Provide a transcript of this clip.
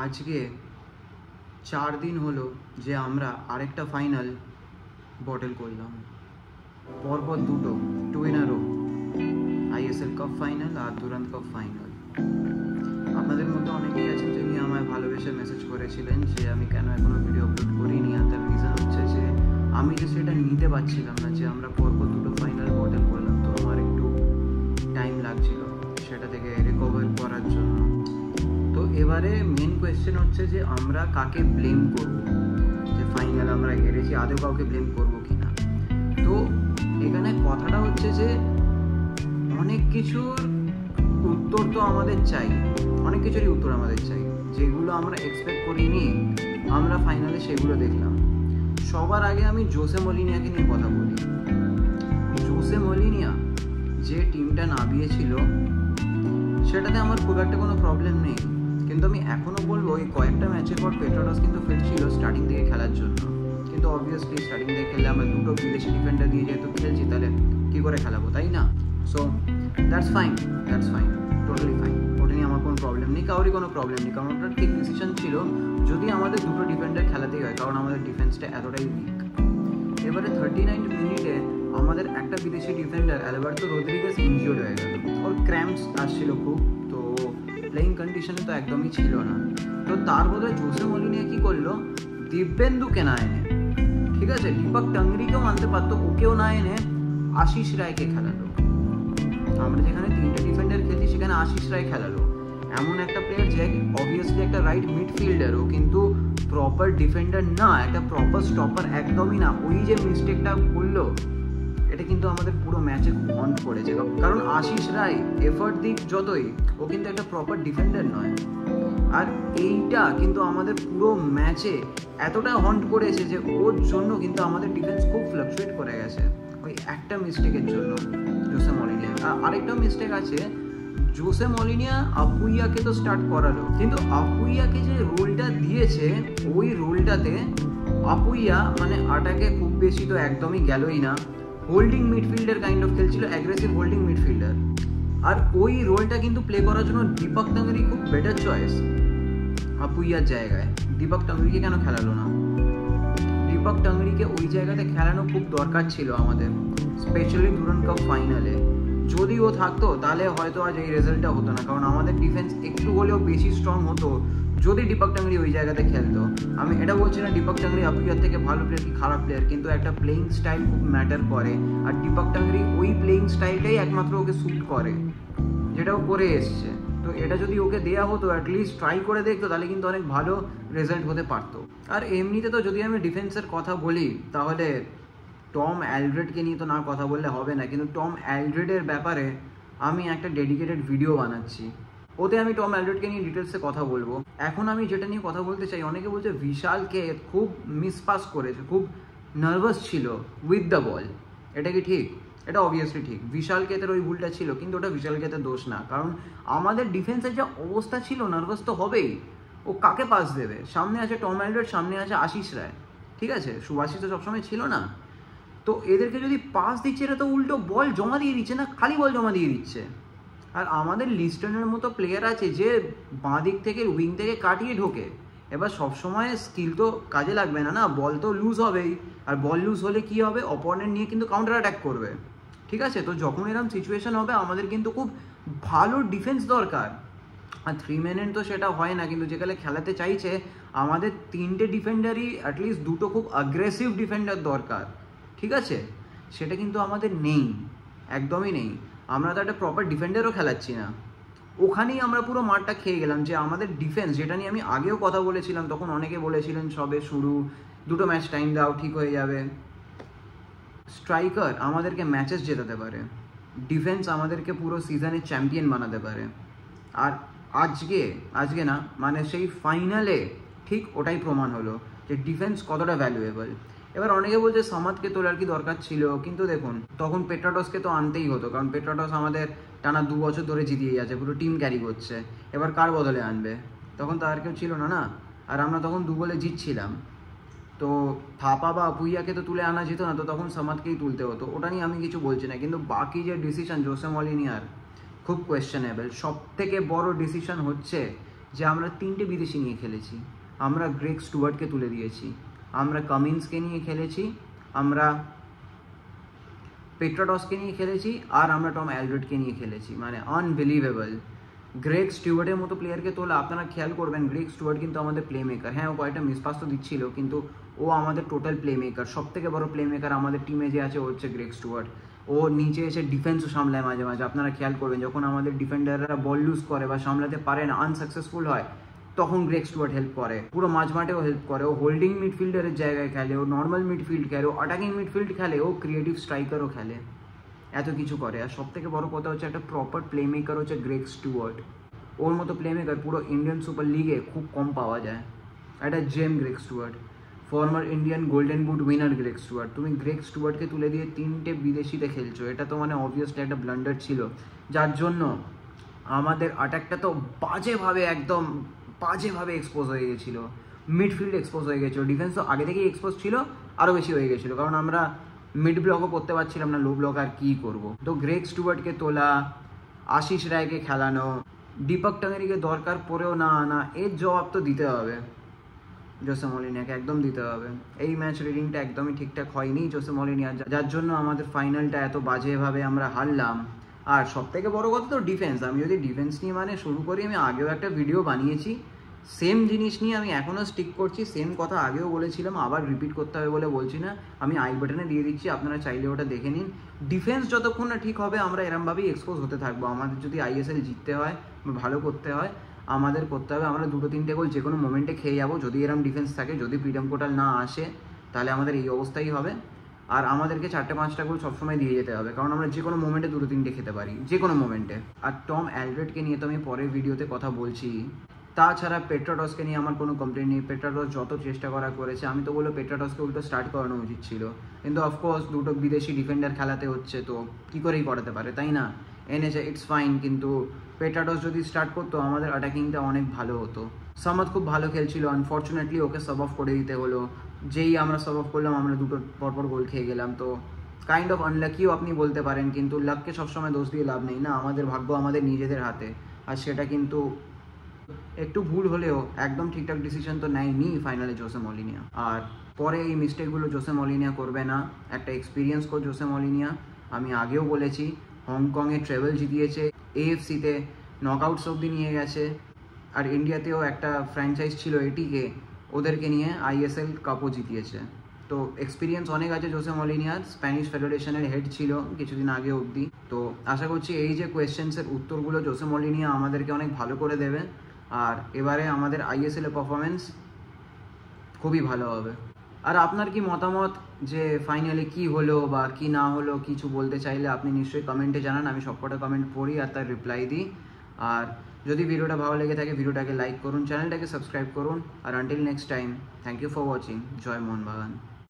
আজকে 4 দিন হলো যে আমরা আরেকটা ফাইনাল বটল করলাম, পরপর দুটো 2 in a row, ISL cup final আর দুরান্ত কাপ ফাইনাল। আপনাদের মধ্যে অনেকেই আছেন যিনি আমায় ভালোবেসে মেসেজ করেছিলেন যে আমি কেন এখনো ভিডিও আপলোড করিনি, আর তার রিজন হচ্ছে যে আমি যে সেটা নিতে পারছিলাম না যে আমরা পরপর দুটো ফাইনাল বটল করলাম, তো আমার একটু টাইম লাগছিল সেটা থেকে রিকভার করার জন্য। তো এবারে মেন কোয়েশ্চেন হচ্ছে যে আমরা কাকে ব্লেম করব, যে ফাইনাল আমরা হেরেছি আদৌ কাউকে ব্লেম করবো কিনা। তো এখানে কথাটা হচ্ছে যে অনেক কিছুর উত্তর তো আমাদের চাই, অনেক কিছুরই উত্তর আমাদের চাই, যেগুলো আমরা এক্সপেক্ট করিনি আমরা ফাইনালে সেগুলো দেখলাম। সবার আগে আমি জোসে মলিনিয়াকে নিয়ে কথা বলি। জোসে মলিনিয়া যে টিমটা নামিয়েছিল সেটাতে আমার খুব একটা কোনো প্রবলেম নেই, কিন্তু আমি এখনও বলবো এই কয়েকটা ম্যাচের পর পেট্রোডস কিন্তু ফিট ছিল স্টার্টিং থেকে খেলার জন্য, কিন্তু অবভিয়াসলি স্টার্টিং থেকে খেললে আমরা দুটো বিদেশি ডিফেন্ডার দিয়ে যেহেতু খেলছি তাহলে কী করে খেলাবো, তাই না? So that's fine, totally fine, ওটা নিয়ে আমার কোনো প্রবলেম নেই, কারোরই কোনো প্রবলেম নেই, কারণ ওটার ঠিক ডিসিশন ছিল যদি আমাদের দুটো ডিফেন্ডার খেলাতেই হয়, কারণ আমাদের ডিফেন্সটা এতটাই উইক। এবারে 39 মিনিটে আমাদের একটা বিদেশি ডিফেন্ডার অ্যালবার্তো রদ্রিগেজ ইনজিওর্ড হয়ে গেল, ওর ক্র্যাম্পস আসছিল খুব, তো প্লেইং কন্ডিশনে তো একদমই ছিল না। তো তার বদলে জোসে মলিনিয়া কী করলো, দিব্যেন্দুকে না এনে, ঠিক আছে, দীপক টাংরিকেও আনতে পারতো, ওকেও না এনে আশিস রায়কে খেলালো। আমরা যেখানে 3টে ডিফেন্ডার খেলছি সেখানে আশিস রায় খেলালো, এমন একটা প্লেয়ার যে অবভিয়াসলি একটা রাইট মিডফিল্ডার, ও কিন্তু প্রপার ডিফেন্ডার না, একটা প্রপার স্টপার একদমই না। ওই যে মিস্টেকটা করলো এটা কিন্তু আমাদের পুরো ম্যাচে হন্ট করেছে, কারণ আশিস রায় এফর্ট দিক যতই, ও কিন্তু একটা প্রপার ডিফেন্ডার নয়। আর এইটা কিন্তু আমাদের পুরো ম্যাচে এতটা হন্ট করেছে যে ওর জন্য কিন্তু আমাদের ডিফেন্স খুব ফ্লাকচুয়েট করে গেছে ওই একটা মিস্টেকের জন্য জোসে মলিনিয়া। আর আরেকটা মিস্টেক আছে, জোসে মলিনিয়া আপুইয়াকে তো স্টার্ট করালো, কিন্তু আপুইয়াকে যে রোলটা দিয়েছে ওই রোলটাতে আপুইয়া মানে আটাকে খুব বেশি তো একদমই গেলই না, হোল্ডিং মিডফিল্ডার কাইন্ড অফ খেলছিল, অ্যাগ্রেসিভ হোল্ডিং মিডফিল্ডার। আর ওই রোলটা কিন্তু প্লে করার জন্য দীপক টাংরি খুব বেটার চয়েস আপুইয়ার জায়গায়। দীপক টাংরিকে কেন খেলালো না? দীপক টাংরিকে ওই জায়গাতে খেলানো খুব দরকার ছিল আমাদের, স্পেশালি দুরান্ত কাপ ফাইনালে। যদি ও থাকতো তাহলে হয়তো আজ এই রেজাল্টটা হতো না, কারণ আমাদের ডিফেন্স একটু হলেও বেশি স্ট্রং হতো যদি দীপক টাংরি ওই জায়গাতে খেলতো। আমি এটা বলছি না দীপক টাংরি আপুইয়ার থেকে ভালো প্লেয়ার কি খারাপ প্লেয়ার, কিন্তু একটা প্লেইং স্টাইল খুব ম্যাটার করে, আর দীপক টাংরি ওই প্লেইং স্টাইলটাই একমাত্র ওকে স্যুট করে, যেটাও করে এসছে। তো এটা যদি ওকে দেওয়া হতো, অ্যাটলিস্ট ট্রাই করে দেখতো, তাহলে কিন্তু অনেক ভালো রেজাল্ট হতে পারতো। আর এমনিতে তো যদি আমি ডিফেন্সের কথা বলি তাহলে টম অ্যালড্রেডকে নিয়ে তো না কথা বললে হবে না, কিন্তু টম অ্যালড্রেডের ব্যাপারে আমি একটা ডেডিকেটেড ভিডিও বানাচ্ছি, ওতে আমি টম অ্যালড্রেডকে নিয়ে ডিটেলসে কথা বলবো। এখন আমি যেটা নিয়ে কথা বলতে চাই, অনেকে বলছে বিশালকে খুব মিসপাস করেছে, খুব নার্ভাস ছিল উইথ দ্য বল। এটা কি ঠিক? এটা অবভিয়াসলি ঠিক, বিশাল কেতের ওই ভুলটা ছিল, কিন্তু ওটা বিশাল কেতের দোষ না, কারণ আমাদের ডিফেন্সের যা অবস্থা ছিল নার্ভাস তো হবেই। ও কাকে পাস দেবে? সামনে আছে টম অ্যালড্রেড, সামনে আছে আশিস রায়, ঠিক আছে, সুভাষিস তো সবসময় ছিল না। তো এদেরকে যদি পাস দিচ্ছে, এটা তো উল্টো বল জমা দিয়ে দিচ্ছে না, খালি বল জমা দিয়ে দিচ্ছে। আর আমাদের লিস্টনের মতো প্লেয়ার আছে যে বাঁ দিক থেকে উইং থেকে কাটিয়ে ঢোকে। এবার সবসময় স্কিল তো কাজে লাগবে না, না, বল তো লুজ হবেই, আর বল লুজ হলে কি হবে, অপোনেন্ট নিয়ে কিন্তু কাউন্টার অ্যাটাক করবে, ঠিক আছে। তো যখন এরকম সিচুয়েশন হবে আমাদের কিন্তু খুব ভালো ডিফেন্স দরকার। আর 3 ম্যানের তো সেটা হয় না, কিন্তু যেখানে খেলাতে চাইছে আমাদের 3টে ডিফেন্ডারই অ্যাটলিস্ট দুটো খুব অ্যাগ্রেসিভ ডিফেন্ডার দরকার, ঠিক আছে, সেটা কিন্তু আমাদের নেই, একদমই নেই। আমরা তো একটা প্রপার ডিফেন্ডারও খেলাচ্ছি না, ওখানেই আমরা পুরো মাঠটা খেয়ে গেলাম। যে আমাদের ডিফেন্স, যেটা নিয়ে আমি আগেও কথা বলেছিলাম, তখন অনেকে বলেছিলেন সবে শুরু, দুটো ম্যাচ টাইম দাও ঠিক হয়ে যাবে। স্ট্রাইকার আমাদেরকে ম্যাচেস জেতাতে পারে, ডিফেন্স আমাদেরকে পুরো সিজনের চ্যাম্পিয়ন বানাতে পারে। আর আজকে না, মানে সেই ফাইনালে ঠিক ওটাই প্রমাণ হলো যে ডিফেন্স কতটা ভ্যালুয়েবল। এবার অনেকে বলছে সামাদকে তোলার কি দরকার ছিল, কিন্তু দেখুন তখন পেট্রাডসকে তো আনতেই হতো, কারণ পেট্রাডস আমাদের টানা 2 বছর ধরে জিতিয়ে যাচ্ছে, পুরো টিম ক্যারি করছে। এবার কার বদলে আনবে? তখন তো আর কেউ ছিল না, না, আর আমরা তখন 2 গোলে জিতছিলাম। তো থাপা বা আপুইয়াকে তো তুলে আনা যেত না, তো তখন সামাদকেই তুলতে হতো, ওটা নিয়ে আমি কিছু বলছি না। কিন্তু বাকি যে ডিসিশন জোসে মলিনিয়ার খুব কোয়েশ্চেনেবল। সব থেকে বড় ডিসিশন হচ্ছে যে আমরা 3টে বিদেশি নিয়ে খেলেছি। আমরা গ্রেগ স্টুয়ার্টকে তুলে দিয়েছি, আমরা কামিন্সকে নিয়ে খেলেছি, আমরা পেট্রাডসকে নিয়ে খেলেছি, আর আমরা টম অ্যালড্রেটকে নিয়ে খেলেছি। মানে আনবিলিভেবল। গ্রেগ স্টুয়ার্টের মতো প্লেয়ারকে তোলা, আপনারা খেয়াল করবেন গ্রেগ স্টুয়ার্ট কিন্তু আমাদের প্লে মেকার। হ্যাঁ, ও কয়েকটা মিসপাস তো দিচ্ছিল, কিন্তু ও আমাদের টোটাল প্লে মেকার। সব থেকে বড় প্লে মেকার আমাদের টিমে যে আছে ও হচ্ছে গ্রেগ স্টুয়ার্ট। ও নিচে এসে ডিফেন্সও সামলায় মাঝে মাঝে। আপনারা খেয়াল করবেন যখন আমাদের ডিফেন্ডাররা বল লুজ করে বা সামলাতে পারে না, আনসাকসেসফুল হয়, তখন গ্রেগ স্টুয়ার্ট হেল্প করে। পুরো মাঝমাঠেও হেল্প করে। ও হোল্ডিং মিডফিল্ডারের জায়গায় খেলে, ও নর্মাল মিডফিল্ড খেলে, ও অ্যাটাকিং মিডফিল্ড খেলে, ও ক্রিয়েটিভ স্ট্রাইকারও খেলে, এত কিছু করে। আর সব থেকে বড় কথা হচ্ছে একটা প্রপার প্লে মেকার হচ্ছে গ্রেগ স্টুয়ার্ট। ওর মতো প্লে মেকার পুরো ইন্ডিয়ান সুপার লিগে খুব কম পাওয়া যায়। একটা gem Greg Stewart, former Indian golden boot winner Greg Stewart. তুমি গ্রেগ স্টুয়ার্টকে তুলে দিয়ে 3টে বিদেশিতে খেলছো, এটা তো মানে অবভিয়াসলি একটা ব্লান্ডার ছিল, যার জন্য আমাদের অ্যাটাকটা তো একদম বাজেভাবে এক্সপোজ হয়ে গেছিলো। মিডফিল্ড এক্সপোজ হয়ে গেছিলো, ডিফেন্স তো আগে থেকেই এক্সপোজ ছিল, আরও বেশি হয়ে গেছিলো, কারণ আমরা মিড ব্লকও করতে পারছিলাম না, লো ব্লক আর কী করবো। তো গ্রেগ স্টুয়ার্টকে তোলা, আশিস রায়কে খেলানো, দীপক টাঙ্গেরিকে দরকার পড়েও না আনা, এর জবাব তো দিতে হবে জোসে মলিনিয়াকে, একদম দিতে হবে। এই ম্যাচ রিডিংটা একদমই ঠিকঠাক হয়নি জোসে মলিনিয়া, যার জন্য আমাদের ফাইনালটা এত বাজেভাবে আমরা হারলাম। আর সব থেকে বড়ো কথা তো ডিফেন্স। আমি যদি ডিফেন্স নিয়ে মানে শুরু করি, আমি আগেও একটা ভিডিও বানিয়েছি সেম জিনিস নিয়ে, আমি এখনও স্টিক করছি। সেম কথা আগেও বলেছিলাম, আবার রিপিট করতে হবে বলে বলছি না, আমি আই বাটনে দিয়ে দিচ্ছি, আপনারা চাইলে ওটা দেখে নিন। ডিফেন্স যতক্ষণ না ঠিক হবে আমরা এরমভাবেই এক্সপোজ হতে থাকবো। আমাদের যদি আইএসএল জিততে হয় বা ভালো করতে হয়, আমাদের করতে হবে আমরা 2-3টে গোল যে কোনো মোমেন্টে খেয়ে যাবো। যদি এরম ডিফেন্স থাকে, যদি ফ্রিডম কোটাল না আসে, তাহলে আমাদের এই অবস্থাই হবে। আর আমাদেরকে 4-5টা গোল সবসময় দিয়ে যেতে হবে, কারণ আমরা যে কোনো মোমেন্টে 2-3টে খেতে পারি, যে কোনো মোমেন্টে। আর টম অ্যালড্রেটকে নিয়ে তো আমি পরের ভিডিওতে কথা বলছি। তাছাড়া পেট্রাডসকে নিয়ে আমার কোনো কমপ্লেন নেই। পেট্রাডস যত চেষ্টা করেছে, আমি তো বলবো পেট্রাডসকে উল্টো স্টার্ট করানো উচিত ছিল, কিন্তু অফকোর্স 2টো বিদেশি ডিফেন্ডার খেলাতে হচ্ছে, তো কী করেই করাতে পারে, তাই না? এনেছে, ইটস ফাইন, কিন্তু পেট্রাডস যদি স্টার্ট করতো আমাদের অ্যাটাকিংটা অনেক ভালো হতো। সামাদ খুব ভালো খেলছিল, আনফর্চুনেটলি ওকে সাব অফ করে দিতে হলো। যেই আমরা সাব অফ করলাম, আমরা 2টো পরপর গোল খেয়ে গেলাম। তো কাইন্ড অফ আনলাকিও আপনি বলতে পারেন, কিন্তু লাককে সবসময় দোষ দিয়ে লাভ নেই না, আমাদের ভাগ্য আমাদের নিজেদের হাতে। আর সেটা কিন্তু একটু ভুল হলেও একদম ঠিকঠাক ডিসিশন তো নেয়নি ফাইনালে জোসে মলিনিয়া। আর পরে এই মিস্টেকগুলো জোসে মলিনিয়া করবে না। একটা এক্সপিরিয়েন্স কোচ জোসে মলিনিয়া। আমি আগেও বলেছি, হংকংয়ে ট্রেভেল জিতিয়েছে, AFCতে নকআউটস অবধি নিয়ে গেছে, আর ইন্ডিয়াতেও একটা ফ্র্যাঞ্চাইজ ছিল এটিকে, ওদেরকে নিয়ে ISL কাপও জিতিয়েছে। তো এক্সপিরিয়েন্স অনেক আছে জোসে মলিনিয়ার। স্প্যানিশ ফেডারেশনের হেড ছিল কিছুদিন আগে অবধি। তো আশা করছি এই যে কোয়েশ্চেন্সের উত্তরগুলো জোসে মলিনিয়া আমাদেরকে অনেক ভালো করে দেবে। আর এবারে আমাদের ISL পারফরমেন্স খুবই ভালো হবে। আর আপনার কি মতামত, যে ফাইনালে কি হলো বা কি না হলো, কিছু বলতে চাইলে আপনি নিশ্চয়ই কমেন্টে জানান। আমি সবকটা কমেন্ট পড়ি আর তার রিপ্লাই দিই। আর যদি ভিডিওটা ভালো লেগে থাকে, ভিডিওটাকে লাইক করুন, চ্যানেলটাকে সাবস্ক্রাইব করুন। আর until next time, thank you for watching. জয় মোহনবাগান।